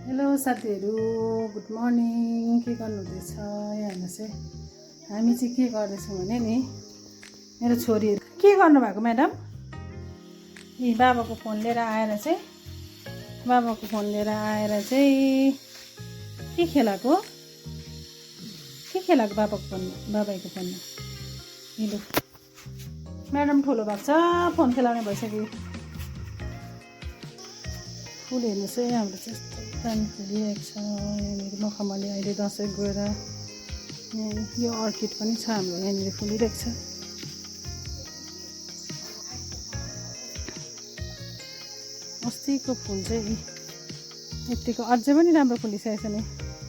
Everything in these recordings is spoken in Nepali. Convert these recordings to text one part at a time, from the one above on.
हेलो साथीहरू, गुड मर्निङ। के गर्नुहुँदैछ? यहाँ चाहिँ हामी चाहिँ के गर्दैछौँ भने नि, मेरो छोरीहरू के गर्नुभएको म्याडम? यी बाबाको फोन लिएर आएर चाहिँ के खेलाएको बाबाको फोनमा? हिलो म्याडम ठुलो भएको छ, फोन खेलाउने भइसक्यो। फुल हेर्नुहोस् है, हाम्रो चाहिँ यस्तो दामी फुलिरहेको छ। यहाँनिर मखमली अहिले दसैँ गएर यो अर्किड पनि छ हाम्रो यहाँनिर फुलिरहेको छ। अस्तिको फुल चाहिँ यतिको अझै पनि राम्रो फुलिसकेको छ नि,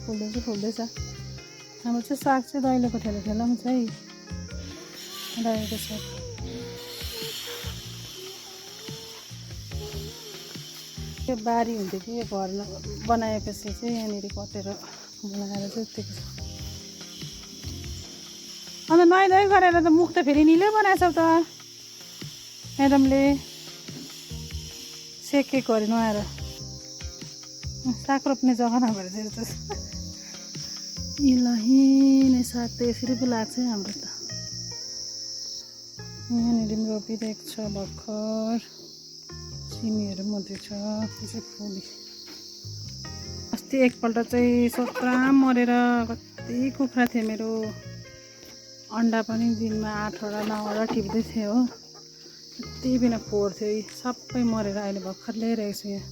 फुल्दैछ। हाम्रो चाहिँ साग चाहिँ दैलोको ठेलामा छ है, रहेको छ। त्यो बारी हुन्थ्यो कि घर बनाएपछि चाहिँ यहाँनिर कटेर बनाएर चाहिँ यतिको छ। अन्त नुहाइ गरेर त मुख त फेरि निलै बनाएछौ त म्याडमले। सेकेको अरे नुहाएर, साग रोप्ने जग्गा नभएर चाहिँ त नै साग त यसरी पो लाग्छ है हाम्रो त। यहाँनिर पनि रोपिरहेको छ भर्खर, सिमीहरू मात्रै छ। त्यो चाहिँ फुली अस्ति एकपल्ट चाहिँ सोत्राम मरेर कति कुखुरा थियो मेरो। अन्डा पनि दिनमा 8वटा 9वटा टिप्दै थियो हो, यति बिना फोहोर थियो। सबै मरेर अहिले भर्खर ल्याइरहेको छु। यहाँ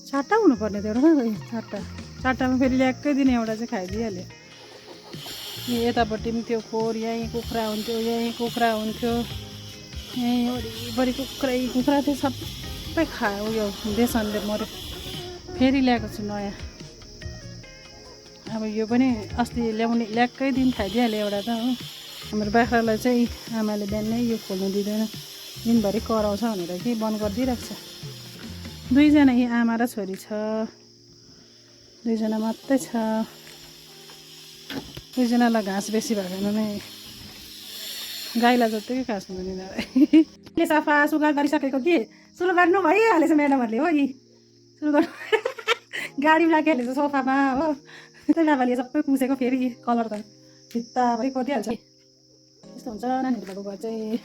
4टा हुनुपर्ने थियो, एउटा कहाँ गयो? 4टामा फेरि ल्याएकै दिन एउटा चाहिँ खाइदिइहाल्यो। यतापट्टि पनि त्यो फोहोर, यहीँ कुखुरा हुन्थ्यो, यहीँ वरिपरि कुखुरा थियो, सबै खायो। उयो बेसनले मऱ्यो। फेरि ल्याएको छु नयाँ। अब यो पनि अस्ति ल्याएकै दिन खाइदिइहाल्यो एउटा त हो। हाम्रो बाख्रालाई चाहिँ आमाले बिहानै यो खोल्नु दिँदैन, दिनभरि कराउँछ भनेर कि बन्द गरिदिइरहेको छ। 2जना यी आमा र छोरी छ, 2जना मात्रै छ। 2जनालाई घाँस बेसी भएन नै, गाईलाई जत्तिकै घाँस हुँदैन। सफा सुग्घर गरिसकेको कि सुरु गर्नु भइहालेछ म्याडमहरूले हो। यी सुरु गर्नु गाडीमा लागिहालेछ सोफामा हो। त्यही बाबाले सबै पुसेको, फेरि कलर त भित्ताभरि कोटिहाल्छ। यस्तो हुन्छ नानीहरूको घर चाहिँ।